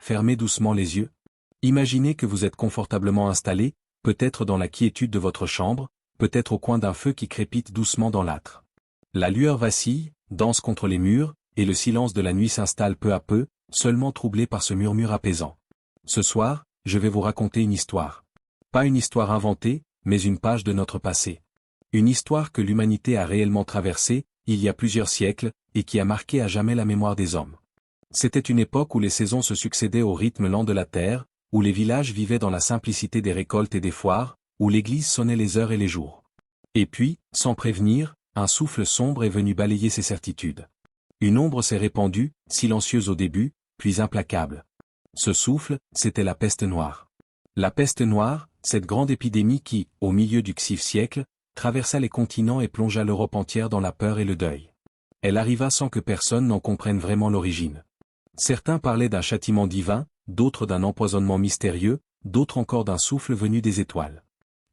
fermez doucement les yeux. Imaginez que vous êtes confortablement installé, peut-être dans la quiétude de votre chambre, peut-être au coin d'un feu qui crépite doucement dans l'âtre. La lueur vacille, danse contre les murs, et le silence de la nuit s'installe peu à peu, seulement troublé par ce murmure apaisant. Ce soir, je vais vous raconter une histoire. Pas une histoire inventée, mais une page de notre passé. Une histoire que l'humanité a réellement traversée, il y a plusieurs siècles, et qui a marqué à jamais la mémoire des hommes. C'était une époque où les saisons se succédaient au rythme lent de la terre, où les villages vivaient dans la simplicité des récoltes et des foires, où l'église sonnait les heures et les jours. Et puis, sans prévenir, un souffle sombre est venu balayer ces certitudes. Une ombre s'est répandue, silencieuse au début, puis implacable. Ce souffle, c'était la peste noire. La peste noire, cette grande épidémie qui, au milieu du XIe siècle, traversa les continents et plongea l'Europe entière dans la peur et le deuil. Elle arriva sans que personne n'en comprenne vraiment l'origine. Certains parlaient d'un châtiment divin, d'autres d'un empoisonnement mystérieux, d'autres encore d'un souffle venu des étoiles.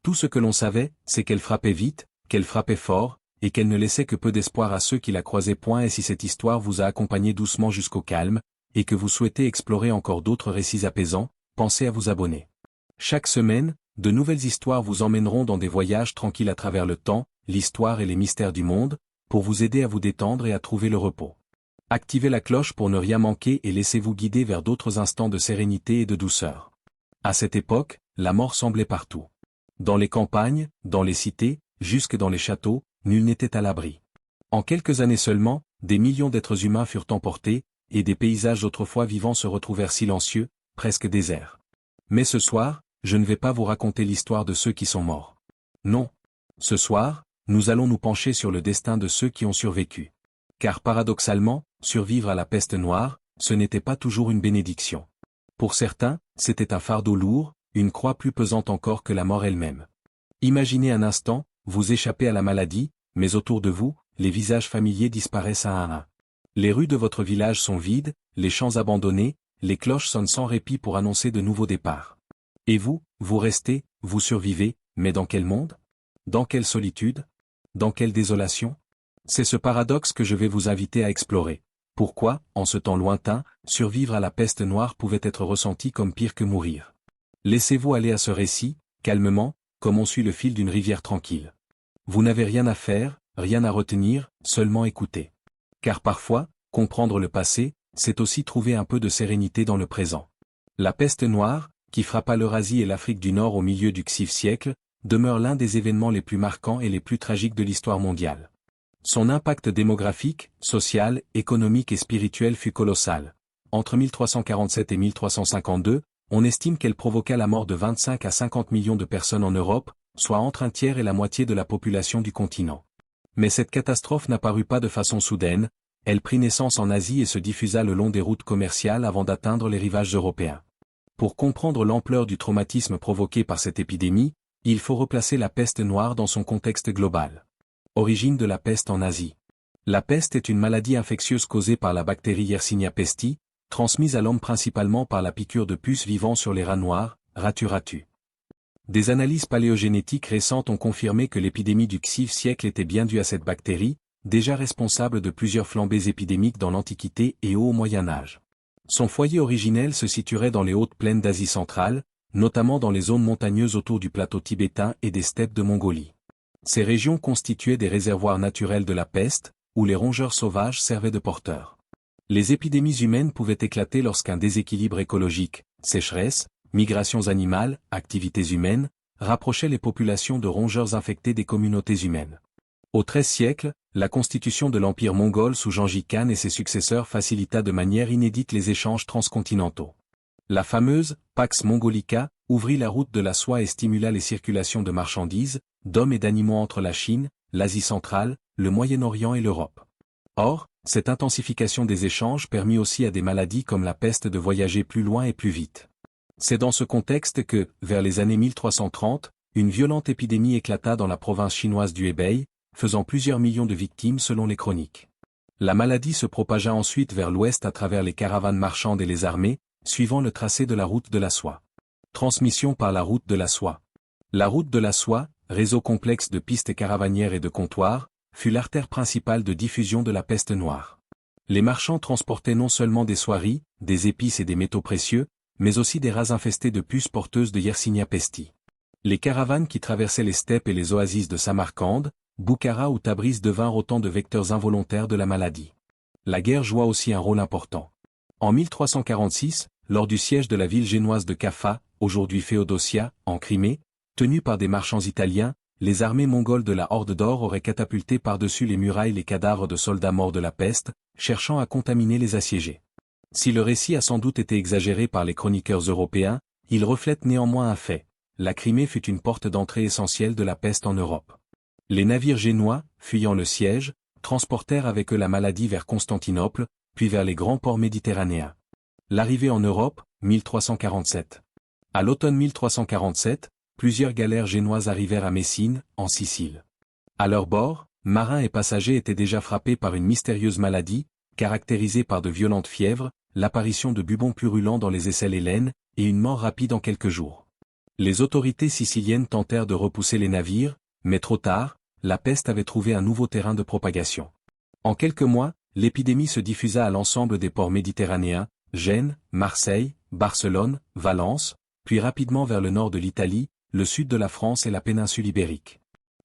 Tout ce que l'on savait, c'est qu'elle frappait vite, qu'elle frappait fort, et qu'elle ne laissait que peu d'espoir à ceux qui la croisaient point. Et si cette histoire vous a accompagné doucement jusqu'au calme, et que vous souhaitez explorer encore d'autres récits apaisants, pensez à vous abonner. Chaque semaine, de nouvelles histoires vous emmèneront dans des voyages tranquilles à travers le temps, l'histoire et les mystères du monde, pour vous aider à vous détendre et à trouver le repos. Activez la cloche pour ne rien manquer et laissez-vous guider vers d'autres instants de sérénité et de douceur. À cette époque, la mort semblait partout. Dans les campagnes, dans les cités, jusque dans les châteaux, nul n'était à l'abri. En quelques années seulement, des millions d'êtres humains furent emportés, et des paysages autrefois vivants se retrouvèrent silencieux, presque déserts. Mais ce soir, je ne vais pas vous raconter l'histoire de ceux qui sont morts. Non. Ce soir, nous allons nous pencher sur le destin de ceux qui ont survécu. Car paradoxalement, survivre à la peste noire, ce n'était pas toujours une bénédiction. Pour certains, c'était un fardeau lourd, une croix plus pesante encore que la mort elle-même. Imaginez un instant, vous échappez à la maladie, mais autour de vous, les visages familiers disparaissent un à un. Les rues de votre village sont vides, les champs abandonnés, les cloches sonnent sans répit pour annoncer de nouveaux départs. Et vous, vous restez, vous survivez, mais dans quel monde? Dans quelle solitude? Dans quelle désolation? C'est ce paradoxe que je vais vous inviter à explorer. Pourquoi, en ce temps lointain, survivre à la peste noire pouvait être ressenti comme pire que mourir? Laissez-vous aller à ce récit, calmement, comme on suit le fil d'une rivière tranquille. Vous n'avez rien à faire, rien à retenir, seulement écouter. Car parfois, comprendre le passé, c'est aussi trouver un peu de sérénité dans le présent. La peste noire, qui frappa l'Eurasie et l'Afrique du Nord au milieu du XIe siècle, demeure l'un des événements les plus marquants et les plus tragiques de l'histoire mondiale. Son impact démographique, social, économique et spirituel fut colossal. Entre 1347 et 1352, on estime qu'elle provoqua la mort de 25 à 50 millions de personnes en Europe, soit entre un tiers et la moitié de la population du continent. Mais cette catastrophe n'apparut pas de façon soudaine, elle prit naissance en Asie et se diffusa le long des routes commerciales avant d'atteindre les rivages européens. Pour comprendre l'ampleur du traumatisme provoqué par cette épidémie, il faut replacer la peste noire dans son contexte global. Origine de la peste en Asie. La peste est une maladie infectieuse causée par la bactérie Yersinia pestis, transmise à l'homme principalement par la piqûre de puces vivant sur les rats noirs, Ratu ratu. Des analyses paléogénétiques récentes ont confirmé que l'épidémie du XIe siècle était bien due à cette bactérie, déjà responsable de plusieurs flambées épidémiques dans l'Antiquité et au Moyen-Âge. Son foyer originel se situerait dans les hautes plaines d'Asie centrale, notamment dans les zones montagneuses autour du plateau tibétain et des steppes de Mongolie. Ces régions constituaient des réservoirs naturels de la peste, où les rongeurs sauvages servaient de porteurs. Les épidémies humaines pouvaient éclater lorsqu'un déséquilibre écologique, sécheresse, migrations animales, activités humaines, rapprochaient les populations de rongeurs infectés des communautés humaines. Au XIIIe siècle, la constitution de l'empire mongol sous Gengis Khan et ses successeurs facilita de manière inédite les échanges transcontinentaux. La fameuse Pax Mongolica ouvrit la route de la soie et stimula les circulations de marchandises, d'hommes et d'animaux entre la Chine, l'Asie centrale, le Moyen-Orient et l'Europe. Or, cette intensification des échanges permit aussi à des maladies comme la peste de voyager plus loin et plus vite. C'est dans ce contexte que, vers les années 1330, une violente épidémie éclata dans la province chinoise du Hebei, faisant plusieurs millions de victimes selon les chroniques. La maladie se propagea ensuite vers l'ouest à travers les caravanes marchandes et les armées, suivant le tracé de la route de la soie. Transmission par la route de la soie. La route de la soie, réseau complexe de pistes caravanières et de comptoirs, fut l'artère principale de diffusion de la peste noire. Les marchands transportaient non seulement des soieries, des épices et des métaux précieux, mais aussi des rats infestés de puces porteuses de Yersinia pestis. Les caravanes qui traversaient les steppes et les oasis de Samarcande, Boukhara ou Tabriz devinrent autant de vecteurs involontaires de la maladie. La guerre joua aussi un rôle important. En 1346, lors du siège de la ville génoise de Kaffa, aujourd'hui Féodosia, en Crimée, tenue par des marchands italiens, les armées mongoles de la Horde d'Or auraient catapulté par-dessus les murailles les cadavres de soldats morts de la peste, cherchant à contaminer les assiégés. Si le récit a sans doute été exagéré par les chroniqueurs européens, il reflète néanmoins un fait. La Crimée fut une porte d'entrée essentielle de la peste en Europe. Les navires génois, fuyant le siège, transportèrent avec eux la maladie vers Constantinople, puis vers les grands ports méditerranéens. L'arrivée en Europe, 1347. À l'automne 1347, plusieurs galères génoises arrivèrent à Messine, en Sicile. À leur bord, marins et passagers étaient déjà frappés par une mystérieuse maladie, caractérisée par de violentes fièvres, l'apparition de bubons purulents dans les aisselles et l'aine, et une mort rapide en quelques jours. Les autorités siciliennes tentèrent de repousser les navires, mais trop tard, la peste avait trouvé un nouveau terrain de propagation. En quelques mois, l'épidémie se diffusa à l'ensemble des ports méditerranéens, Gênes, Marseille, Barcelone, Valence, puis rapidement vers le nord de l'Italie, le sud de la France et la péninsule ibérique.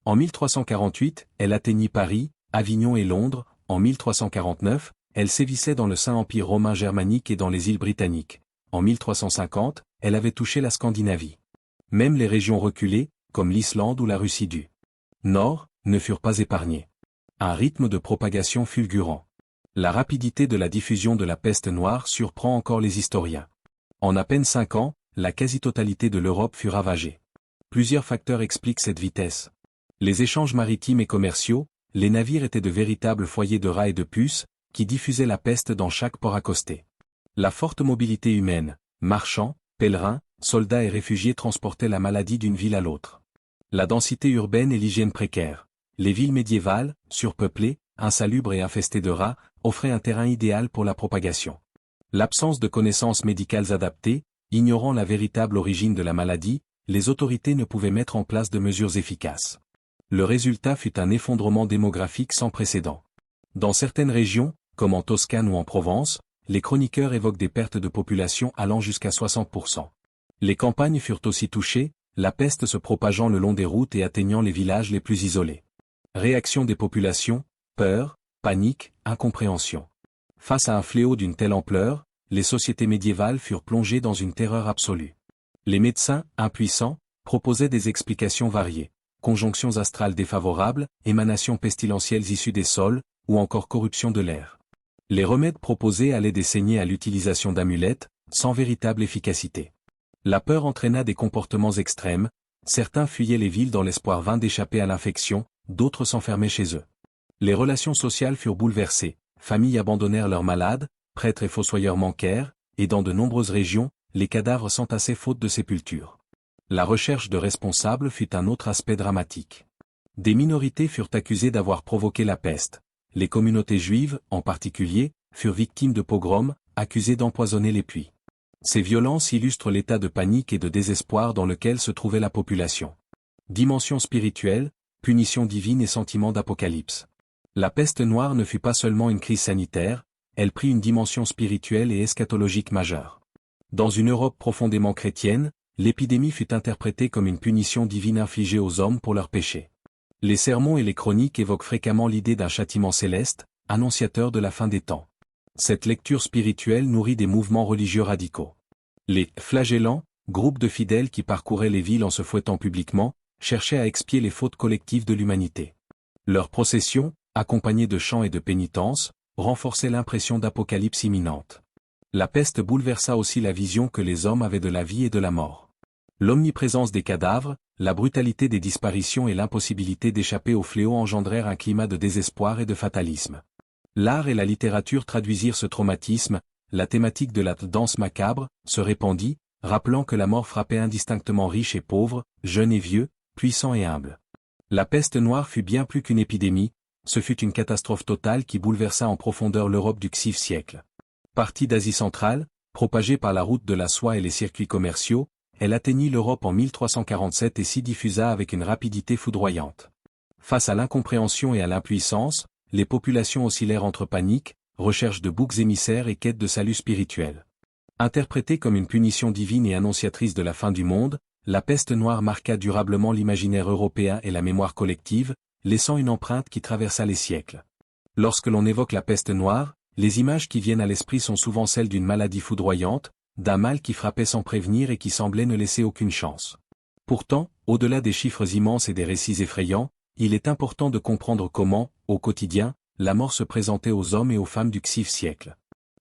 En 1348, elle atteignit Paris, Avignon et Londres. En 1349, elle sévissait dans le Saint-Empire romain germanique et dans les îles britanniques. En 1350, elle avait touché la Scandinavie. Même les régions reculées, comme l'Islande ou la Russie du Nord, ne furent pas épargnées. Un rythme de propagation fulgurant. La rapidité de la diffusion de la peste noire surprend encore les historiens. En à peine 5 ans, la quasi-totalité de l'Europe fut ravagée. Plusieurs facteurs expliquent cette vitesse. Les échanges maritimes et commerciaux, les navires étaient de véritables foyers de rats et de puces, qui diffusaient la peste dans chaque port accosté. La forte mobilité humaine, marchands, pèlerins, soldats et réfugiés transportaient la maladie d'une ville à l'autre. La densité urbaine et l'hygiène précaire. Les villes médiévales, surpeuplées, insalubres et infestées de rats, offraient un terrain idéal pour la propagation. L'absence de connaissances médicales adaptées, ignorant la véritable origine de la maladie, les autorités ne pouvaient mettre en place de mesures efficaces. Le résultat fut un effondrement démographique sans précédent. Dans certaines régions, comme en Toscane ou en Provence, les chroniqueurs évoquent des pertes de population allant jusqu'à 60%. Les campagnes furent aussi touchées, la peste se propageant le long des routes et atteignant les villages les plus isolés. Réaction des populations, peur, panique, incompréhension. Face à un fléau d'une telle ampleur, les sociétés médiévales furent plongées dans une terreur absolue. Les médecins, impuissants, proposaient des explications variées. Conjonctions astrales défavorables, émanations pestilentielles issues des sols, ou encore corruption de l'air. Les remèdes proposés allaient des saignées à l'utilisation d'amulettes, sans véritable efficacité. La peur entraîna des comportements extrêmes, certains fuyaient les villes dans l'espoir vain d'échapper à l'infection, d'autres s'enfermaient chez eux. Les relations sociales furent bouleversées, familles abandonnèrent leurs malades, prêtres et fossoyeurs manquèrent, et dans de nombreuses régions, les cadavres s'entassaient faute de sépulture. La recherche de responsables fut un autre aspect dramatique. Des minorités furent accusées d'avoir provoqué la peste. Les communautés juives, en particulier, furent victimes de pogroms, accusées d'empoisonner les puits. Ces violences illustrent l'état de panique et de désespoir dans lequel se trouvait la population. Dimension spirituelle, punition divine et sentiment d'apocalypse. La peste noire ne fut pas seulement une crise sanitaire, elle prit une dimension spirituelle et eschatologique majeure. Dans une Europe profondément chrétienne, l'épidémie fut interprétée comme une punition divine infligée aux hommes pour leurs péchés. Les sermons et les chroniques évoquent fréquemment l'idée d'un châtiment céleste, annonciateur de la fin des temps. Cette lecture spirituelle nourrit des mouvements religieux radicaux. Les flagellants, groupes de fidèles qui parcouraient les villes en se fouettant publiquement, cherchaient à expier les fautes collectives de l'humanité. Leurs processions, accompagnées de chants et de pénitences, renforçaient l'impression d'apocalypse imminente. La peste bouleversa aussi la vision que les hommes avaient de la vie et de la mort. L'omniprésence des cadavres, la brutalité des disparitions et l'impossibilité d'échapper au fléau engendrèrent un climat de désespoir et de fatalisme. L'art et la littérature traduisirent ce traumatisme, la thématique de la danse macabre se répandit, rappelant que la mort frappait indistinctement riches et pauvres, jeunes et vieux, puissants et humbles. La peste noire fut bien plus qu'une épidémie, ce fut une catastrophe totale qui bouleversa en profondeur l'Europe du XIe siècle. Partie d'Asie centrale, propagée par la route de la soie et les circuits commerciaux, elle atteignit l'Europe en 1347 et s'y diffusa avec une rapidité foudroyante. Face à l'incompréhension et à l'impuissance, les populations oscillèrent entre panique, recherche de boucs émissaires et quête de salut spirituel. Interprétée comme une punition divine et annonciatrice de la fin du monde, la peste noire marqua durablement l'imaginaire européen et la mémoire collective, laissant une empreinte qui traversa les siècles. Lorsque l'on évoque la peste noire, les images qui viennent à l'esprit sont souvent celles d'une maladie foudroyante, d'un mal qui frappait sans prévenir et qui semblait ne laisser aucune chance. Pourtant, au-delà des chiffres immenses et des récits effrayants, il est important de comprendre comment, au quotidien, la mort se présentait aux hommes et aux femmes du XIe siècle.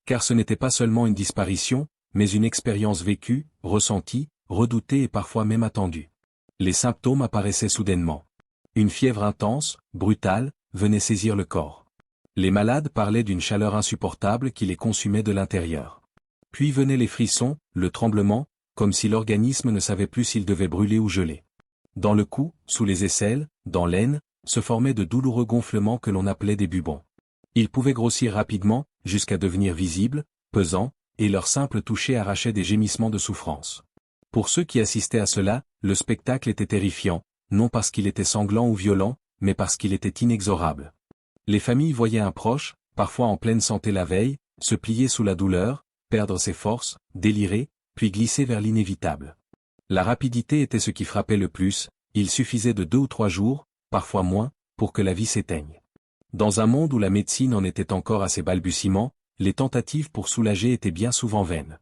Car ce n'était pas seulement une disparition, mais une expérience vécue, ressentie, redoutée et parfois même attendue. Les symptômes apparaissaient soudainement. Une fièvre intense, brutale, venait saisir le corps. Les malades parlaient d'une chaleur insupportable qui les consumait de l'intérieur. Puis venaient les frissons, le tremblement, comme si l'organisme ne savait plus s'il devait brûler ou geler. Dans le cou, sous les aisselles, dans l'aine, se formaient de douloureux gonflements que l'on appelait des bubons. Ils pouvaient grossir rapidement, jusqu'à devenir visibles, pesants, et leur simple toucher arrachait des gémissements de souffrance. Pour ceux qui assistaient à cela, le spectacle était terrifiant, non parce qu'il était sanglant ou violent, mais parce qu'il était inexorable. Les familles voyaient un proche, parfois en pleine santé la veille, se plier sous la douleur, perdre ses forces, délirer, puis glisser vers l'inévitable. La rapidité était ce qui frappait le plus, il suffisait de 2 ou 3 jours, parfois moins, pour que la vie s'éteigne. Dans un monde où la médecine en était encore à ses balbutiements, les tentatives pour soulager étaient bien souvent vaines.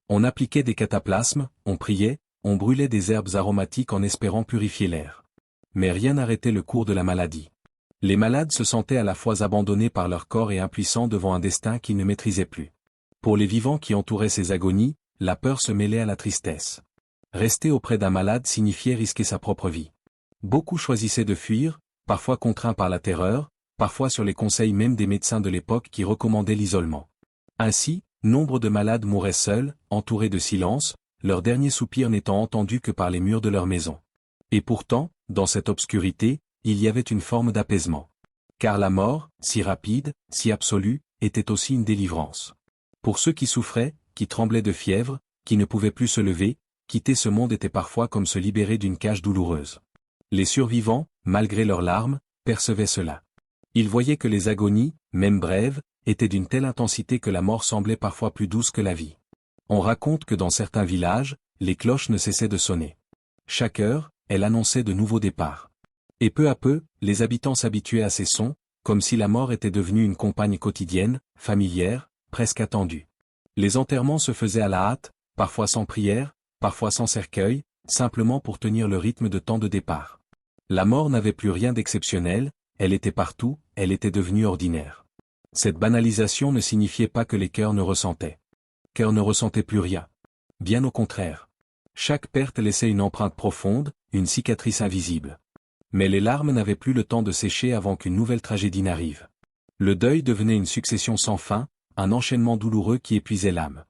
On appliquait des cataplasmes, on priait, on brûlait des herbes aromatiques en espérant purifier l'air. Mais rien n'arrêtait le cours de la maladie. Les malades se sentaient à la fois abandonnés par leur corps et impuissants devant un destin qu'ils ne maîtrisaient plus. Pour les vivants qui entouraient ces agonies, la peur se mêlait à la tristesse. Rester auprès d'un malade signifiait risquer sa propre vie. Beaucoup choisissaient de fuir, parfois contraints par la terreur, parfois sur les conseils même des médecins de l'époque qui recommandaient l'isolement. Ainsi, nombre de malades mouraient seuls, entourés de silence, leur dernier soupir n'étant entendu que par les murs de leur maison. Et pourtant, dans cette obscurité, il y avait une forme d'apaisement. Car la mort, si rapide, si absolue, était aussi une délivrance. Pour ceux qui souffraient, qui tremblaient de fièvre, qui ne pouvaient plus se lever, quitter ce monde était parfois comme se libérer d'une cage douloureuse. Les survivants, malgré leurs larmes, percevaient cela. Ils voyaient que les agonies, même brèves, étaient d'une telle intensité que la mort semblait parfois plus douce que la vie. On raconte que dans certains villages, les cloches ne cessaient de sonner. Chaque heure, elles annonçaient de nouveaux départs. Et peu à peu, les habitants s'habituaient à ces sons, comme si la mort était devenue une compagne quotidienne, familière, presque attendue. Les enterrements se faisaient à la hâte, parfois sans prière, parfois sans cercueil, simplement pour tenir le rythme de tant de départs. La mort n'avait plus rien d'exceptionnel, elle était partout, elle était devenue ordinaire. Cette banalisation ne signifiait pas que les cœurs ne ressentaient. Cœurs ne ressentaient plus rien. Bien au contraire. Chaque perte laissait une empreinte profonde, une cicatrice invisible. Mais les larmes n'avaient plus le temps de sécher avant qu'une nouvelle tragédie n'arrive. Le deuil devenait une succession sans fin, un enchaînement douloureux qui épuisait l'âme.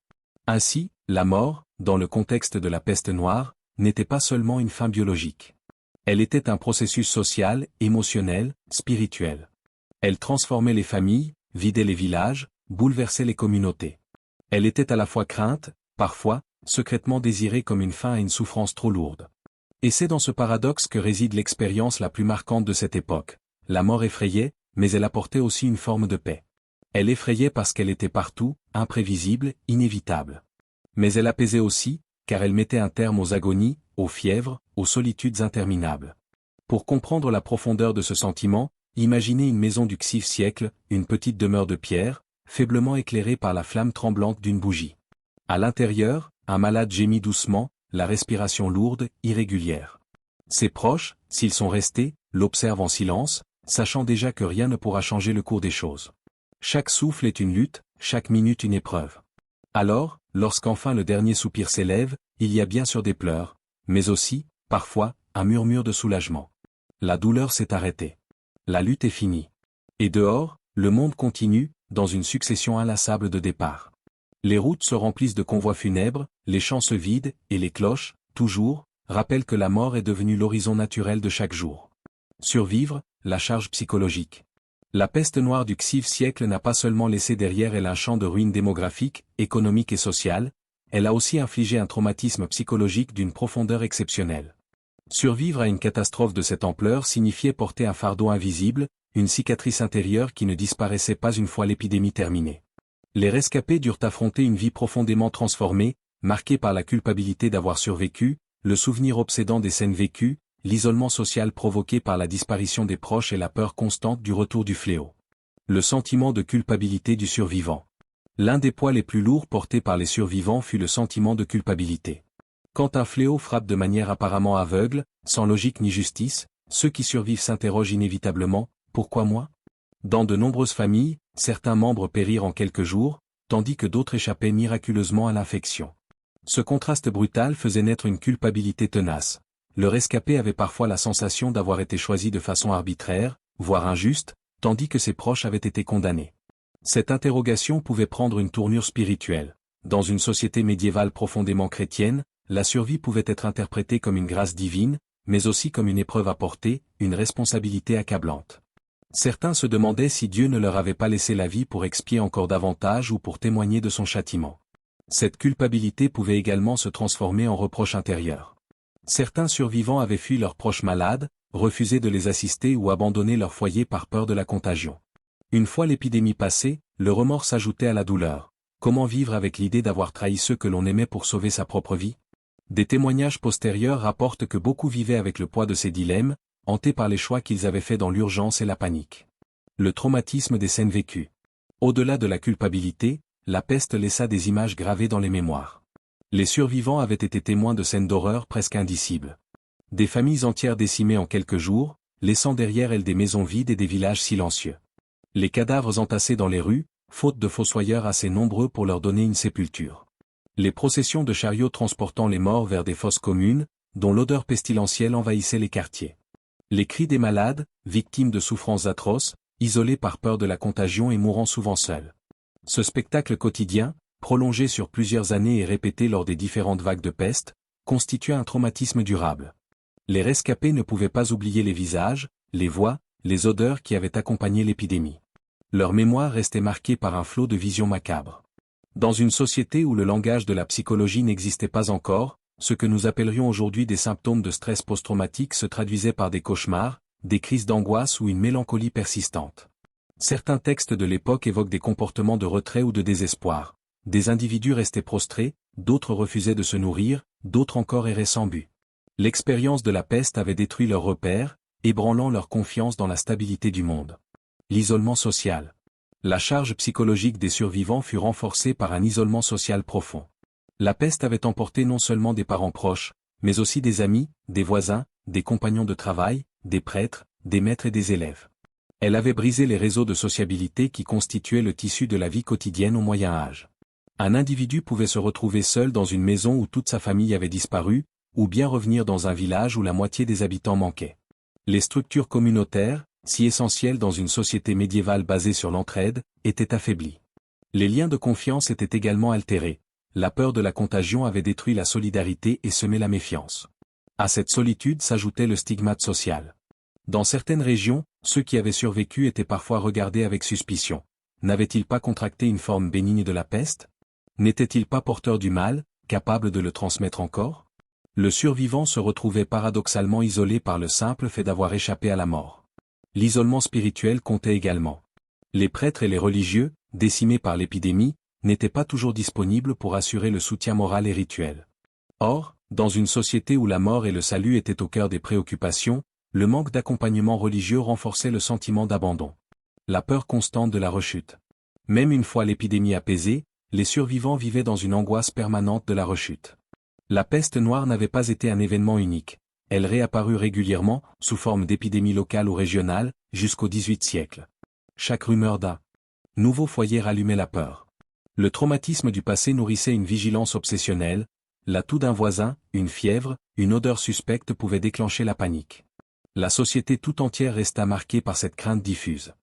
Ainsi, la mort, dans le contexte de la peste noire, n'était pas seulement une fin biologique. Elle était un processus social, émotionnel, spirituel. Elle transformait les familles, vidait les villages, bouleversait les communautés. Elle était à la fois crainte, parfois, secrètement désirée comme une fin à une souffrance trop lourde. Et c'est dans ce paradoxe que réside l'expérience la plus marquante de cette époque. La mort effrayait, mais elle apportait aussi une forme de paix. Elle effrayait parce qu'elle était partout, imprévisible, inévitable. Mais elle apaisait aussi, car elle mettait un terme aux agonies, aux fièvres, aux solitudes interminables. Pour comprendre la profondeur de ce sentiment, imaginez une maison du XIe siècle, une petite demeure de pierre, faiblement éclairée par la flamme tremblante d'une bougie. À l'intérieur, un malade gémit doucement, la respiration lourde, irrégulière. Ses proches, s'ils sont restés, l'observent en silence, sachant déjà que rien ne pourra changer le cours des choses. Chaque souffle est une lutte, chaque minute une épreuve. Alors, lorsqu'enfin le dernier soupir s'élève, il y a bien sûr des pleurs, mais aussi, parfois, un murmure de soulagement. La douleur s'est arrêtée. La lutte est finie. Et dehors, le monde continue, dans une succession inlassable de départs. Les routes se remplissent de convois funèbres, les champs se vident, et les cloches, toujours, rappellent que la mort est devenue l'horizon naturel de chaque jour. Survivre, la charge psychologique. La peste noire du XIe siècle n'a pas seulement laissé derrière elle un champ de ruines démographiques, économiques et sociales, elle a aussi infligé un traumatisme psychologique d'une profondeur exceptionnelle. Survivre à une catastrophe de cette ampleur signifiait porter un fardeau invisible, une cicatrice intérieure qui ne disparaissait pas une fois l'épidémie terminée. Les rescapés durent affronter une vie profondément transformée, marquée par la culpabilité d'avoir survécu, le souvenir obsédant des scènes vécues, l'isolement social provoqué par la disparition des proches et la peur constante du retour du fléau. Le sentiment de culpabilité du survivant. L'un des poids les plus lourds portés par les survivants fut le sentiment de culpabilité. Quand un fléau frappe de manière apparemment aveugle, sans logique ni justice, ceux qui survivent s'interrogent inévitablement, pourquoi moi? Dans de nombreuses familles, certains membres périrent en quelques jours, tandis que d'autres échappaient miraculeusement à l'infection. Ce contraste brutal faisait naître une culpabilité tenace. Le rescapé avait parfois la sensation d'avoir été choisi de façon arbitraire, voire injuste, tandis que ses proches avaient été condamnés. Cette interrogation pouvait prendre une tournure spirituelle. Dans une société médiévale profondément chrétienne, la survie pouvait être interprétée comme une grâce divine, mais aussi comme une épreuve à porter, une responsabilité accablante. Certains se demandaient si Dieu ne leur avait pas laissé la vie pour expier encore davantage ou pour témoigner de son châtiment. Cette culpabilité pouvait également se transformer en reproche intérieur. Certains survivants avaient fui leurs proches malades, refusé de les assister ou abandonné leur foyer par peur de la contagion. Une fois l'épidémie passée, le remords s'ajoutait à la douleur. Comment vivre avec l'idée d'avoir trahi ceux que l'on aimait pour sauver sa propre vie? Des témoignages postérieurs rapportent que beaucoup vivaient avec le poids de ces dilemmes, hantés par les choix qu'ils avaient faits dans l'urgence et la panique. Le traumatisme des scènes vécues. Au-delà de la culpabilité, la peste laissa des images gravées dans les mémoires. Les survivants avaient été témoins de scènes d'horreur presque indicibles. Des familles entières décimées en quelques jours, laissant derrière elles des maisons vides et des villages silencieux. Les cadavres entassés dans les rues, faute de fossoyeurs assez nombreux pour leur donner une sépulture. Les processions de chariots transportant les morts vers des fosses communes, dont l'odeur pestilentielle envahissait les quartiers. Les cris des malades, victimes de souffrances atroces, isolés par peur de la contagion et mourant souvent seuls. Ce spectacle quotidien, prolongé sur plusieurs années et répété lors des différentes vagues de peste, constituait un traumatisme durable. Les rescapés ne pouvaient pas oublier les visages, les voix, les odeurs qui avaient accompagné l'épidémie. Leur mémoire restait marquée par un flot de visions macabres. Dans une société où le langage de la psychologie n'existait pas encore, ce que nous appellerions aujourd'hui des symptômes de stress post-traumatique se traduisaient par des cauchemars, des crises d'angoisse ou une mélancolie persistante. Certains textes de l'époque évoquent des comportements de retrait ou de désespoir. Des individus restaient prostrés, d'autres refusaient de se nourrir, d'autres encore erraient sans but. L'expérience de la peste avait détruit leurs repères, ébranlant leur confiance dans la stabilité du monde. L'isolement social. La charge psychologique des survivants fut renforcée par un isolement social profond. La peste avait emporté non seulement des parents proches, mais aussi des amis, des voisins, des compagnons de travail, des prêtres, des maîtres et des élèves. Elle avait brisé les réseaux de sociabilité qui constituaient le tissu de la vie quotidienne au Moyen Âge. Un individu pouvait se retrouver seul dans une maison où toute sa famille avait disparu, ou bien revenir dans un village où la moitié des habitants manquaient. Les structures communautaires, si essentielles dans une société médiévale basée sur l'entraide, étaient affaiblies. Les liens de confiance étaient également altérés. La peur de la contagion avait détruit la solidarité et semé la méfiance. À cette solitude s'ajoutait le stigmate social. Dans certaines régions, ceux qui avaient survécu étaient parfois regardés avec suspicion. N'avaient-ils pas contracté une forme bénigne de la peste? N'étaient-ils pas porteurs du mal, capables de le transmettre encore? Le survivant se retrouvait paradoxalement isolé par le simple fait d'avoir échappé à la mort. L'isolement spirituel comptait également. Les prêtres et les religieux, décimés par l'épidémie, n'étaient pas toujours disponibles pour assurer le soutien moral et rituel. Or, dans une société où la mort et le salut étaient au cœur des préoccupations, le manque d'accompagnement religieux renforçait le sentiment d'abandon. La peur constante de la rechute. Même une fois l'épidémie apaisée, les survivants vivaient dans une angoisse permanente de la rechute. La peste noire n'avait pas été un événement unique. Elle réapparut régulièrement, sous forme d'épidémies locales ou régionales, jusqu'au XVIIIe siècle. Chaque rumeur d'un nouveau foyer rallumait la peur. Le traumatisme du passé nourrissait une vigilance obsessionnelle, la toux d'un voisin, une fièvre, une odeur suspecte pouvaient déclencher la panique. La société tout entière resta marquée par cette crainte diffuse.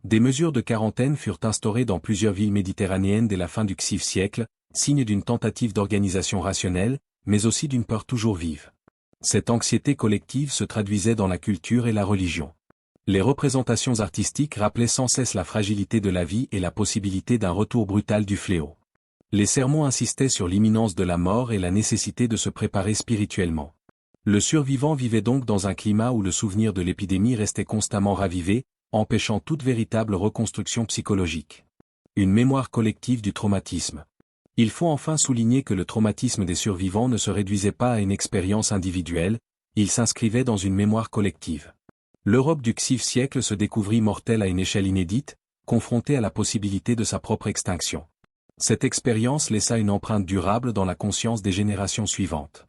Des mesures de quarantaine furent instaurées dans plusieurs villes méditerranéennes dès la fin du XIe siècle, signe d'une tentative d'organisation rationnelle, mais aussi d'une peur toujours vive. Cette anxiété collective se traduisait dans la culture et la religion. Les représentations artistiques rappelaient sans cesse la fragilité de la vie et la possibilité d'un retour brutal du fléau. Les sermons insistaient sur l'imminence de la mort et la nécessité de se préparer spirituellement. Le survivant vivait donc dans un climat où le souvenir de l'épidémie restait constamment ravivé, empêchant toute véritable reconstruction psychologique. Une mémoire collective du traumatisme. Il faut enfin souligner que le traumatisme des survivants ne se réduisait pas à une expérience individuelle, il s'inscrivait dans une mémoire collective. L'Europe du XIe siècle se découvrit mortelle à une échelle inédite, confrontée à la possibilité de sa propre extinction. Cette expérience laissa une empreinte durable dans la conscience des générations suivantes.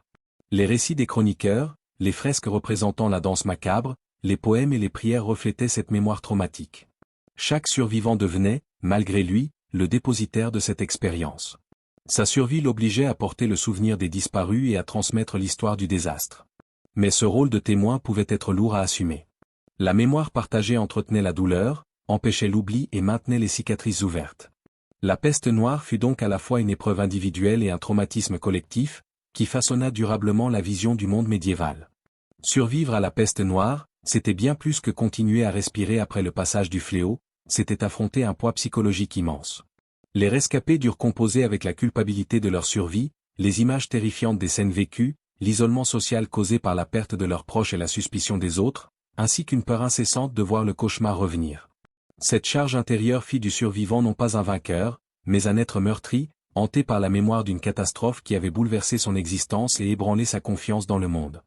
Les récits des chroniqueurs, les fresques représentant la danse macabre, les poèmes et les prières reflétaient cette mémoire traumatique. Chaque survivant devenait, malgré lui, le dépositaire de cette expérience. Sa survie l'obligeait à porter le souvenir des disparus et à transmettre l'histoire du désastre. Mais ce rôle de témoin pouvait être lourd à assumer. La mémoire partagée entretenait la douleur, empêchait l'oubli et maintenait les cicatrices ouvertes. La peste noire fut donc à la fois une épreuve individuelle et un traumatisme collectif, qui façonna durablement la vision du monde médiéval. Survivre à la peste noire, c'était bien plus que continuer à respirer après le passage du fléau, c'était affronter un poids psychologique immense. Les rescapés durent composer avec la culpabilité de leur survie, les images terrifiantes des scènes vécues, l'isolement social causé par la perte de leurs proches et la suspicion des autres, ainsi qu'une peur incessante de voir le cauchemar revenir. Cette charge intérieure fit du survivant non pas un vainqueur, mais un être meurtri, hanté par la mémoire d'une catastrophe qui avait bouleversé son existence et ébranlé sa confiance dans le monde.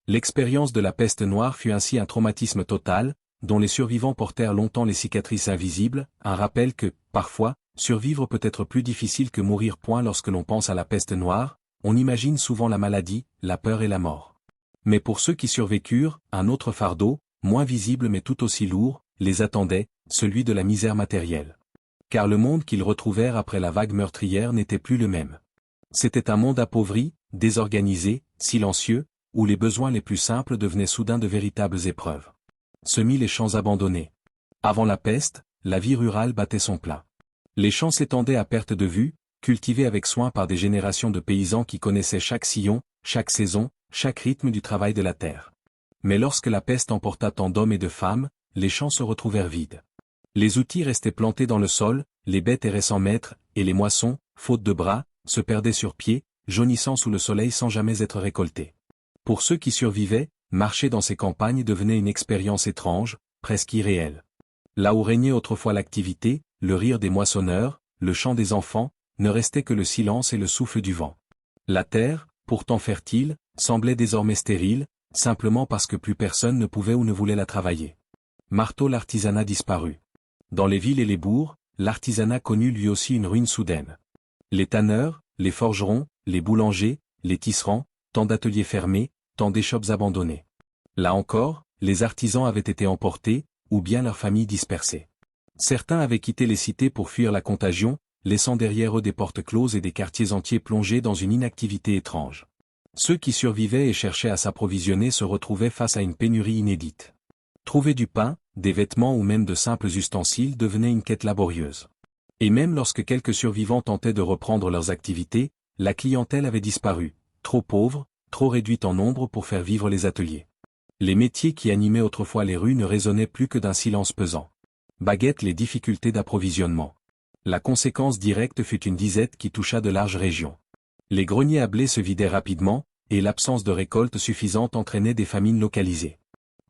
L'expérience de la peste noire fut ainsi un traumatisme total, dont les survivants portèrent longtemps les cicatrices invisibles, un rappel que, parfois, survivre peut être plus difficile que mourir. Lorsque l'on pense à la peste noire, on imagine souvent la maladie, la peur et la mort. Mais pour ceux qui survécurent, un autre fardeau, moins visible mais tout aussi lourd, les attendait, celui de la misère matérielle. Car le monde qu'ils retrouvèrent après la vague meurtrière n'était plus le même. C'était un monde appauvri, désorganisé, silencieux, où les besoins les plus simples devenaient soudain de véritables épreuves. Semis les champs abandonnés. Avant la peste, la vie rurale battait son plein. Les champs s'étendaient à perte de vue, cultivés avec soin par des générations de paysans qui connaissaient chaque sillon, chaque saison, chaque rythme du travail de la terre. Mais lorsque la peste emporta tant d'hommes et de femmes, les champs se retrouvèrent vides. Les outils restaient plantés dans le sol, les bêtes erraient sans maître, et les moissons, faute de bras, se perdaient sur pied, jaunissant sous le soleil sans jamais être récoltés. Pour ceux qui survivaient, marcher dans ces campagnes devenait une expérience étrange, presque irréelle. Là où régnait autrefois l'activité, le rire des moissonneurs, le chant des enfants, ne restait que le silence et le souffle du vent. La terre, pourtant fertile, semblait désormais stérile, simplement parce que plus personne ne pouvait ou ne voulait la travailler. Marteau, l'artisanat disparut. Dans les villes et les bourgs, l'artisanat connut lui aussi une ruine soudaine. Les tanneurs, les forgerons, les boulangers, les tisserands, tant d'ateliers fermés, tant d'échoppes abandonnées. Là encore, les artisans avaient été emportés, ou bien leurs familles dispersées. Certains avaient quitté les cités pour fuir la contagion, laissant derrière eux des portes closes et des quartiers entiers plongés dans une inactivité étrange. Ceux qui survivaient et cherchaient à s'approvisionner se retrouvaient face à une pénurie inédite. Trouver du pain, des vêtements ou même de simples ustensiles devenait une quête laborieuse. Et même lorsque quelques survivants tentaient de reprendre leurs activités, la clientèle avait disparu, trop pauvre, trop réduite en nombre pour faire vivre les ateliers. Les métiers qui animaient autrefois les rues ne résonnaient plus que d'un silence pesant. Baguette les difficultés d'approvisionnement. La conséquence directe fut une disette qui toucha de larges régions. Les greniers à blé se vidaient rapidement, et l'absence de récolte suffisante entraînait des famines localisées.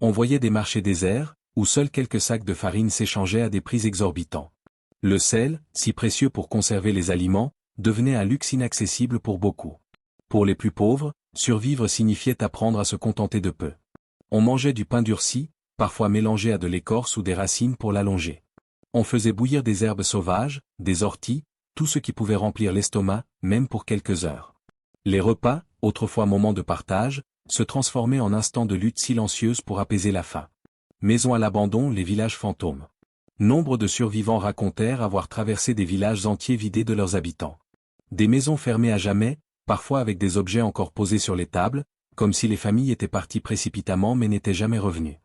On voyait des marchés déserts, où seuls quelques sacs de farine s'échangeaient à des prix exorbitants. Le sel, si précieux pour conserver les aliments, devenait un luxe inaccessible pour beaucoup. Pour les plus pauvres, survivre signifiait apprendre à se contenter de peu. On mangeait du pain durci, parfois mélangé à de l'écorce ou des racines pour l'allonger. On faisait bouillir des herbes sauvages, des orties, tout ce qui pouvait remplir l'estomac, même pour quelques heures. Les repas, autrefois moments de partage, se transformaient en instants de lutte silencieuse pour apaiser la faim. Maisons à l'abandon, les villages fantômes. Nombre de survivants racontèrent avoir traversé des villages entiers vidés de leurs habitants. Des maisons fermées à jamais, parfois avec des objets encore posés sur les tables, comme si les familles étaient parties précipitamment mais n'étaient jamais revenues.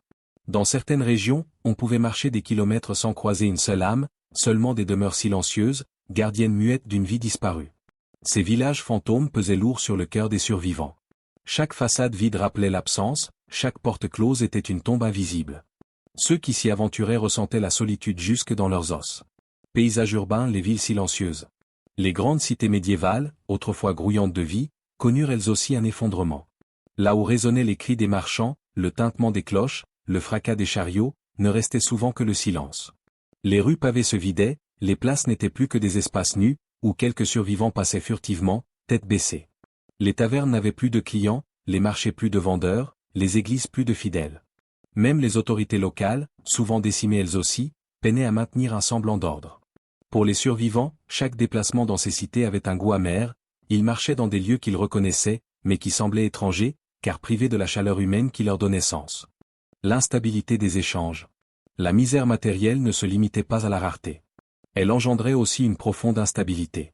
Dans certaines régions, on pouvait marcher des kilomètres sans croiser une seule âme, seulement des demeures silencieuses, gardiennes muettes d'une vie disparue. Ces villages fantômes pesaient lourd sur le cœur des survivants. Chaque façade vide rappelait l'absence, chaque porte close était une tombe invisible. Ceux qui s'y aventuraient ressentaient la solitude jusque dans leurs os. Paysage urbain, les villes silencieuses. Les grandes cités médiévales, autrefois grouillantes de vie, connurent elles aussi un effondrement. Là où résonnaient les cris des marchands, le tintement des cloches, le fracas des chariots, ne restait souvent que le silence. Les rues pavées se vidaient, les places n'étaient plus que des espaces nus, où quelques survivants passaient furtivement, tête baissée. Les tavernes n'avaient plus de clients, les marchés plus de vendeurs, les églises plus de fidèles. Même les autorités locales, souvent décimées elles aussi, peinaient à maintenir un semblant d'ordre. Pour les survivants, chaque déplacement dans ces cités avait un goût amer, ils marchaient dans des lieux qu'ils reconnaissaient, mais qui semblaient étrangers, car privés de la chaleur humaine qui leur donnait sens. L'instabilité des échanges. La misère matérielle ne se limitait pas à la rareté. Elle engendrait aussi une profonde instabilité.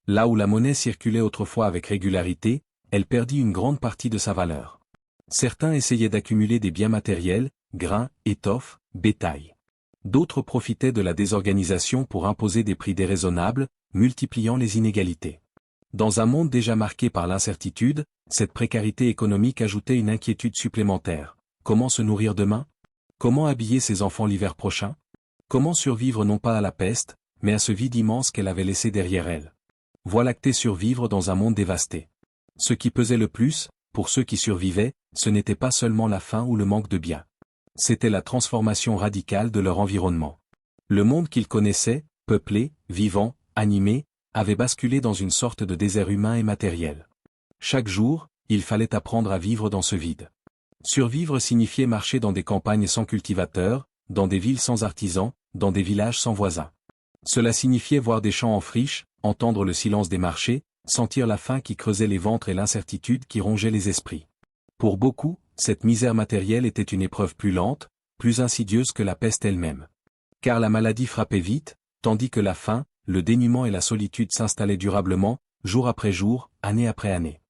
Là où la monnaie circulait autrefois avec régularité, elle perdit une grande partie de sa valeur. Certains essayaient d'accumuler des biens matériels, grains, étoffes, bétail. D'autres profitaient de la désorganisation pour imposer des prix déraisonnables, multipliant les inégalités. Dans un monde déjà marqué par l'incertitude, cette précarité économique ajoutait une inquiétude supplémentaire. Comment se nourrir demain? Comment habiller ses enfants l'hiver prochain? Comment survivre non pas à la peste, mais à ce vide immense qu'elle avait laissé derrière elle? Voie lactée survivre dans un monde dévasté. Ce qui pesait le plus, pour ceux qui survivaient, ce n'était pas seulement la faim ou le manque de biens. C'était la transformation radicale de leur environnement. Le monde qu'ils connaissaient, peuplé, vivant, animé, avait basculé dans une sorte de désert humain et matériel. Chaque jour, il fallait apprendre à vivre dans ce vide. Survivre signifiait marcher dans des campagnes sans cultivateurs, dans des villes sans artisans, dans des villages sans voisins. Cela signifiait voir des champs en friche, entendre le silence des marchés, sentir la faim qui creusait les ventres et l'incertitude qui rongeait les esprits. Pour beaucoup, cette misère matérielle était une épreuve plus lente, plus insidieuse que la peste elle-même. Car la maladie frappait vite, tandis que la faim, le dénuement et la solitude s'installaient durablement, jour après jour, année après année.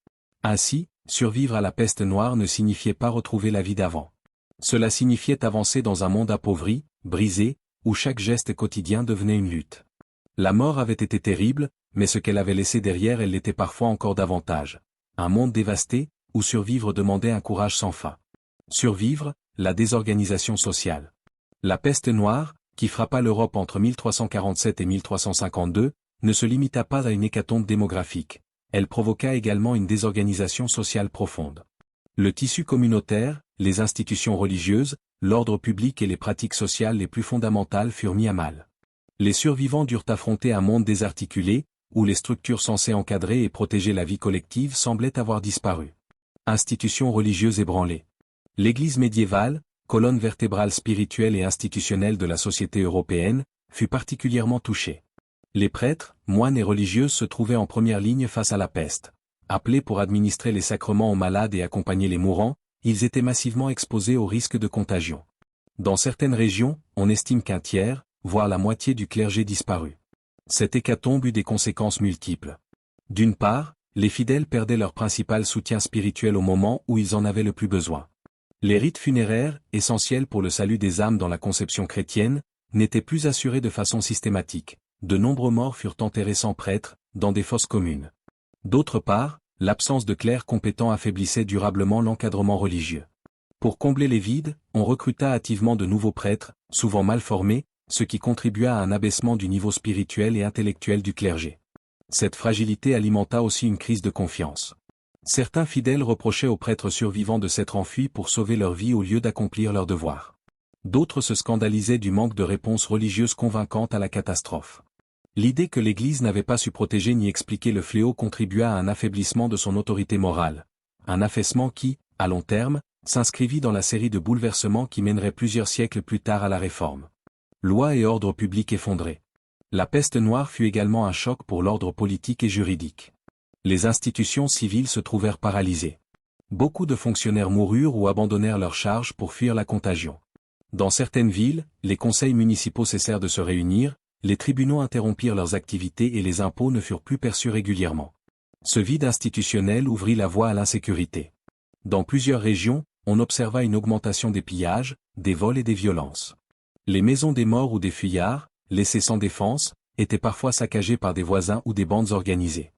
Ainsi, survivre à la peste noire ne signifiait pas retrouver la vie d'avant. Cela signifiait avancer dans un monde appauvri, brisé, où chaque geste quotidien devenait une lutte. La mort avait été terrible, mais ce qu'elle avait laissé derrière elle l'était parfois encore davantage. Un monde dévasté, où survivre demandait un courage sans fin. Survivre, la désorganisation sociale. La peste noire, qui frappa l'Europe entre 1347 et 1352, ne se limita pas à une hécatombe démographique. Elle provoqua également une désorganisation sociale profonde. Le tissu communautaire, les institutions religieuses, l'ordre public et les pratiques sociales les plus fondamentales furent mis à mal. Les survivants durent affronter un monde désarticulé, où les structures censées encadrer et protéger la vie collective semblaient avoir disparu. Institutions religieuses ébranlées. L'Église médiévale, colonne vertébrale spirituelle et institutionnelle de la société européenne, fut particulièrement touchée. Les prêtres, moines et religieuses se trouvaient en première ligne face à la peste. Appelés pour administrer les sacrements aux malades et accompagner les mourants, ils étaient massivement exposés au risque de contagion. Dans certaines régions, on estime qu'un tiers, voire la moitié du clergé disparut. Cette hécatombe eut des conséquences multiples. D'une part, les fidèles perdaient leur principal soutien spirituel au moment où ils en avaient le plus besoin. Les rites funéraires, essentiels pour le salut des âmes dans la conception chrétienne, n'étaient plus assurés de façon systématique. De nombreux morts furent enterrés sans prêtre, dans des fosses communes. D'autre part, l'absence de clercs compétents affaiblissait durablement l'encadrement religieux. Pour combler les vides, on recruta hâtivement de nouveaux prêtres, souvent mal formés, ce qui contribua à un abaissement du niveau spirituel et intellectuel du clergé. Cette fragilité alimenta aussi une crise de confiance. Certains fidèles reprochaient aux prêtres survivants de s'être enfuis pour sauver leur vie au lieu d'accomplir leur devoir. D'autres se scandalisaient du manque de réponse religieuse convaincante à la catastrophe. L'idée que l'Église n'avait pas su protéger ni expliquer le fléau contribua à un affaiblissement de son autorité morale. Un affaissement qui, à long terme, s'inscrivit dans la série de bouleversements qui mèneraient plusieurs siècles plus tard à la Réforme. Loi et ordre public effondrés. La peste noire fut également un choc pour l'ordre politique et juridique. Les institutions civiles se trouvèrent paralysées. Beaucoup de fonctionnaires moururent ou abandonnèrent leurs charges pour fuir la contagion. Dans certaines villes, les conseils municipaux cessèrent de se réunir, les tribunaux interrompirent leurs activités et les impôts ne furent plus perçus régulièrement. Ce vide institutionnel ouvrit la voie à l'insécurité. Dans plusieurs régions, on observa une augmentation des pillages, des vols et des violences. Les maisons des morts ou des fuyards, laissées sans défense, étaient parfois saccagées par des voisins ou des bandes organisées.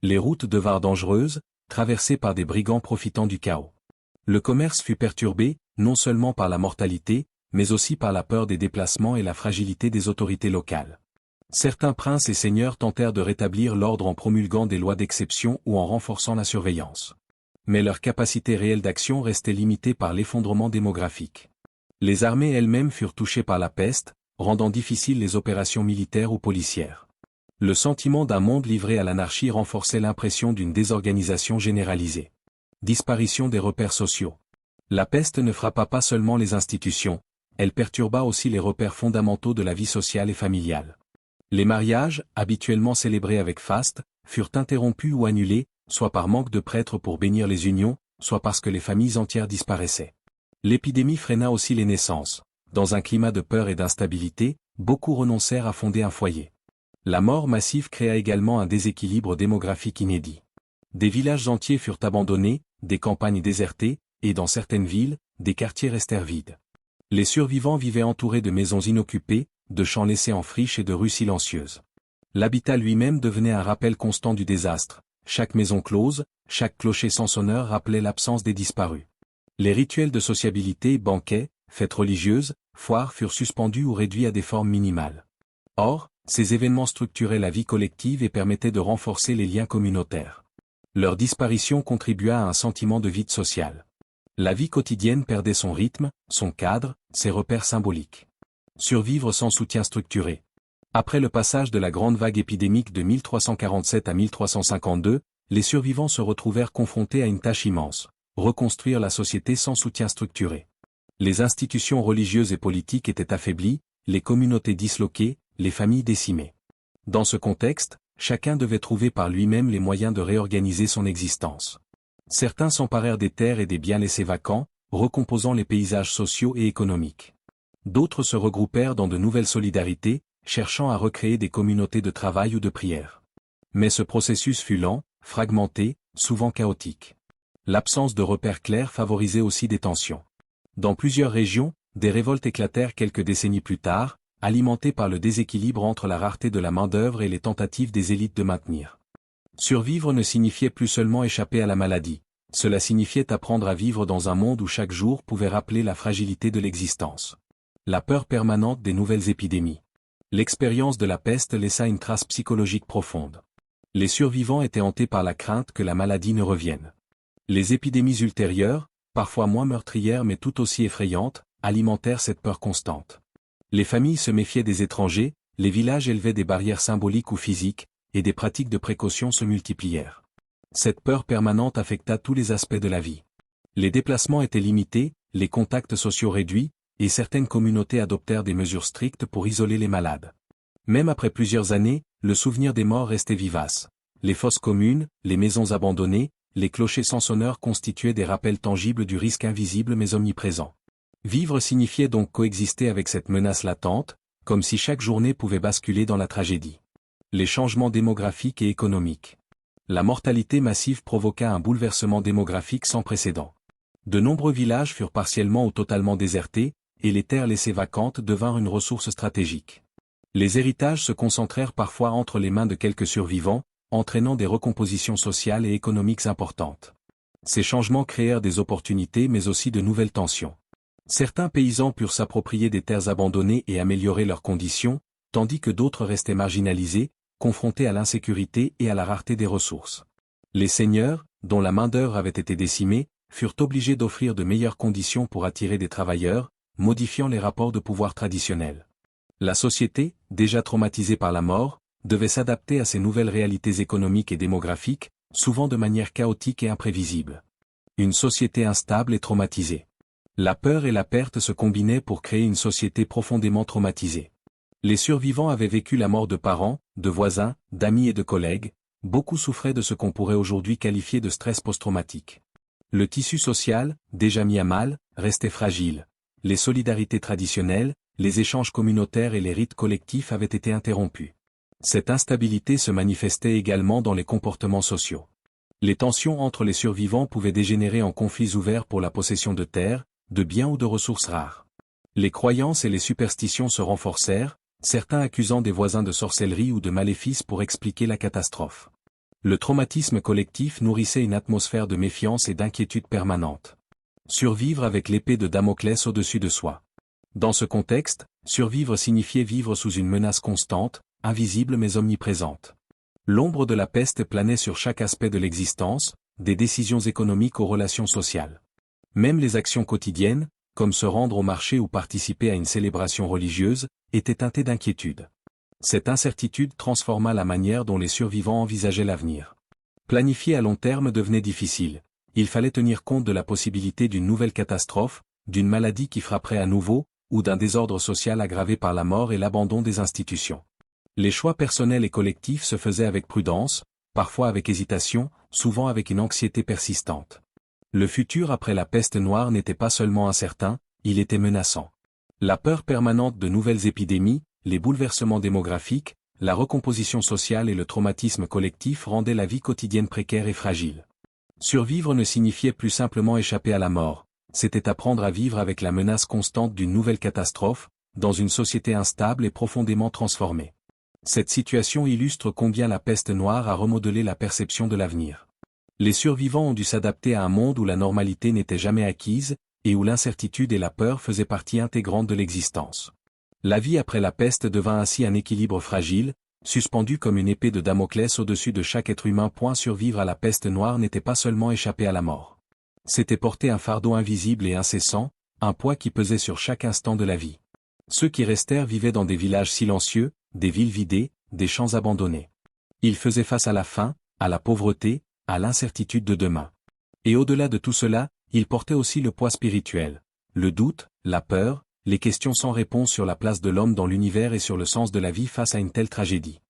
Les routes devinrent dangereuses, traversées par des brigands profitant du chaos. Le commerce fut perturbé, non seulement par la mortalité, mais aussi par la peur des déplacements et la fragilité des autorités locales. Certains princes et seigneurs tentèrent de rétablir l'ordre en promulguant des lois d'exception ou en renforçant la surveillance. Mais leur capacité réelle d'action restait limitée par l'effondrement démographique. Les armées elles-mêmes furent touchées par la peste, rendant difficiles les opérations militaires ou policières. Le sentiment d'un monde livré à l'anarchie renforçait l'impression d'une désorganisation généralisée. Disparition des repères sociaux. La peste ne frappa pas seulement les institutions, elle perturba aussi les repères fondamentaux de la vie sociale et familiale. Les mariages, habituellement célébrés avec faste, furent interrompus ou annulés, soit par manque de prêtres pour bénir les unions, soit parce que les familles entières disparaissaient. L'épidémie freina aussi les naissances. Dans un climat de peur et d'instabilité, beaucoup renoncèrent à fonder un foyer. La mort massive créa également un déséquilibre démographique inédit. Des villages entiers furent abandonnés, des campagnes désertées, et dans certaines villes, des quartiers restèrent vides. Les survivants vivaient entourés de maisons inoccupées, de champs laissés en friche et de rues silencieuses. L'habitat lui-même devenait un rappel constant du désastre. Chaque maison close, chaque clocher sans sonneur rappelait l'absence des disparus. Les rituels de sociabilité, banquets, fêtes religieuses, foires furent suspendus ou réduits à des formes minimales. Or, ces événements structuraient la vie collective et permettaient de renforcer les liens communautaires. Leur disparition contribua à un sentiment de vide social. La vie quotidienne perdait son rythme, son cadre, ses repères symboliques. Survivre sans soutien structuré. Après le passage de la grande vague épidémique de 1347 à 1352, les survivants se retrouvèrent confrontés à une tâche immense, reconstruire la société sans soutien structuré. Les institutions religieuses et politiques étaient affaiblies, les communautés disloquées, les familles décimées. Dans ce contexte, chacun devait trouver par lui-même les moyens de réorganiser son existence. Certains s'emparèrent des terres et des biens laissés vacants, recomposant les paysages sociaux et économiques. D'autres se regroupèrent dans de nouvelles solidarités, cherchant à recréer des communautés de travail ou de prière. Mais ce processus fut lent, fragmenté, souvent chaotique. L'absence de repères clairs favorisait aussi des tensions. Dans plusieurs régions, des révoltes éclatèrent quelques décennies plus tard, alimentées par le déséquilibre entre la rareté de la main-d'œuvre et les tentatives des élites de maintenir. Survivre ne signifiait plus seulement échapper à la maladie, cela signifiait apprendre à vivre dans un monde où chaque jour pouvait rappeler la fragilité de l'existence. La peur permanente des nouvelles épidémies. L'expérience de la peste laissa une trace psychologique profonde. Les survivants étaient hantés par la crainte que la maladie ne revienne. Les épidémies ultérieures, parfois moins meurtrières mais tout aussi effrayantes, alimentèrent cette peur constante. Les familles se méfiaient des étrangers, les villages élevaient des barrières symboliques ou physiques, et des pratiques de précaution se multiplièrent. Cette peur permanente affecta tous les aspects de la vie. Les déplacements étaient limités, les contacts sociaux réduits, et certaines communautés adoptèrent des mesures strictes pour isoler les malades. Même après plusieurs années, le souvenir des morts restait vivace. Les fosses communes, les maisons abandonnées, les clochers sans sonneur constituaient des rappels tangibles du risque invisible mais omniprésent. Vivre signifiait donc coexister avec cette menace latente, comme si chaque journée pouvait basculer dans la tragédie. Les changements démographiques et économiques. La mortalité massive provoqua un bouleversement démographique sans précédent. De nombreux villages furent partiellement ou totalement désertés, et les terres laissées vacantes devinrent une ressource stratégique. Les héritages se concentrèrent parfois entre les mains de quelques survivants, entraînant des recompositions sociales et économiques importantes. Ces changements créèrent des opportunités mais aussi de nouvelles tensions. Certains paysans purent s'approprier des terres abandonnées et améliorer leurs conditions, tandis que d'autres restaient marginalisés, confrontés à l'insécurité et à la rareté des ressources. Les seigneurs, dont la main-d'œuvre avait été décimée, furent obligés d'offrir de meilleures conditions pour attirer des travailleurs, modifiant les rapports de pouvoir traditionnels. La société, déjà traumatisée par la mort, devait s'adapter à ces nouvelles réalités économiques et démographiques, souvent de manière chaotique et imprévisible. Une société instable et traumatisée. La peur et la perte se combinaient pour créer une société profondément traumatisée. Les survivants avaient vécu la mort de parents, de voisins, d'amis et de collègues, beaucoup souffraient de ce qu'on pourrait aujourd'hui qualifier de stress post-traumatique. Le tissu social, déjà mis à mal, restait fragile. Les solidarités traditionnelles, les échanges communautaires et les rites collectifs avaient été interrompus. Cette instabilité se manifestait également dans les comportements sociaux. Les tensions entre les survivants pouvaient dégénérer en conflits ouverts pour la possession de terres, de biens ou de ressources rares. Les croyances et les superstitions se renforcèrent, certains accusant des voisins de sorcellerie ou de maléfices pour expliquer la catastrophe. Le traumatisme collectif nourrissait une atmosphère de méfiance et d'inquiétude permanente. Survivre avec l'épée de Damoclès au-dessus de soi. Dans ce contexte, survivre signifiait vivre sous une menace constante, invisible mais omniprésente. L'ombre de la peste planait sur chaque aspect de l'existence, des décisions économiques aux relations sociales. Même les actions quotidiennes, comme se rendre au marché ou participer à une célébration religieuse, était teintée d'inquiétude. Cette incertitude transforma la manière dont les survivants envisageaient l'avenir. Planifier à long terme devenait difficile. Il fallait tenir compte de la possibilité d'une nouvelle catastrophe, d'une maladie qui frapperait à nouveau, ou d'un désordre social aggravé par la mort et l'abandon des institutions. Les choix personnels et collectifs se faisaient avec prudence, parfois avec hésitation, souvent avec une anxiété persistante. Le futur après la peste noire n'était pas seulement incertain, il était menaçant. La peur permanente de nouvelles épidémies, les bouleversements démographiques, la recomposition sociale et le traumatisme collectif rendaient la vie quotidienne précaire et fragile. Survivre ne signifiait plus simplement échapper à la mort, c'était apprendre à vivre avec la menace constante d'une nouvelle catastrophe, dans une société instable et profondément transformée. Cette situation illustre combien la peste noire a remodelé la perception de l'avenir. Les survivants ont dû s'adapter à un monde où la normalité n'était jamais acquise, et où l'incertitude et la peur faisaient partie intégrante de l'existence. La vie après la peste devint ainsi un équilibre fragile, suspendu comme une épée de Damoclès au-dessus de chaque être humain. Survivre à la peste noire n'était pas seulement échapper à la mort. C'était porter un fardeau invisible et incessant, un poids qui pesait sur chaque instant de la vie. Ceux qui restèrent vivaient dans des villages silencieux, des villes vidées, des champs abandonnés. Ils faisaient face à la faim, à la pauvreté, à l'incertitude de demain. Et au-delà de tout cela, ils portaient aussi le poids spirituel, le doute, la peur, les questions sans réponse sur la place de l'homme dans l'univers et sur le sens de la vie face à une telle tragédie.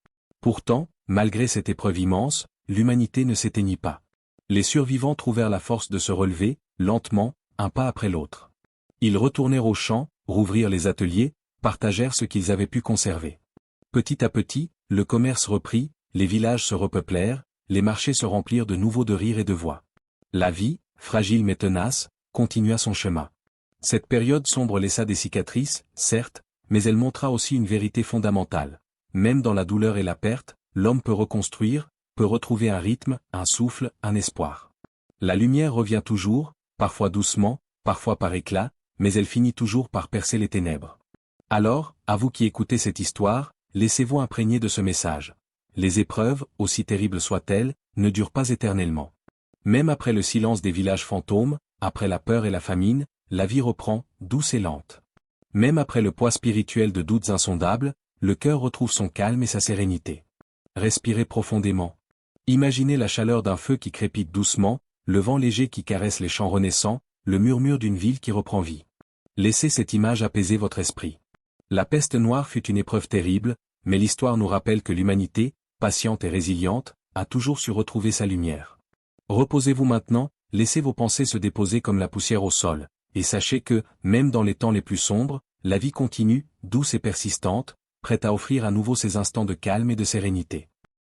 Pourtant, malgré cette épreuve immense, l'humanité ne s'éteignit pas. Les survivants trouvèrent la force de se relever, lentement, un pas après l'autre. Ils retournèrent aux champs, rouvrirent les ateliers, partagèrent ce qu'ils avaient pu conserver. Petit à petit, le commerce reprit, les villages se repeuplèrent, les marchés se remplirent de nouveau de rires et de voix. La vie, fragile mais tenace, continua son chemin. Cette période sombre laissa des cicatrices, certes, mais elle montra aussi une vérité fondamentale. Même dans la douleur et la perte, l'homme peut reconstruire, peut retrouver un rythme, un souffle, un espoir. La lumière revient toujours, parfois doucement, parfois par éclat, mais elle finit toujours par percer les ténèbres. Alors, à vous qui écoutez cette histoire, laissez-vous imprégner de ce message. Les épreuves, aussi terribles soient-elles, ne durent pas éternellement. Même après le silence des villages fantômes, après la peur et la famine, la vie reprend, douce et lente. Même après le poids spirituel de doutes insondables, le cœur retrouve son calme et sa sérénité. Respirez profondément. Imaginez la chaleur d'un feu qui crépite doucement, le vent léger qui caresse les champs renaissants, le murmure d'une ville qui reprend vie. Laissez cette image apaiser votre esprit. La peste noire fut une épreuve terrible, mais l'histoire nous rappelle que l'humanité, patiente et résiliente, a toujours su retrouver sa lumière. Reposez-vous maintenant, laissez vos pensées se déposer comme la poussière au sol, et sachez que, même dans les temps les plus sombres, la vie continue, douce et persistante, prête à offrir à nouveau ses instants de calme et de sérénité.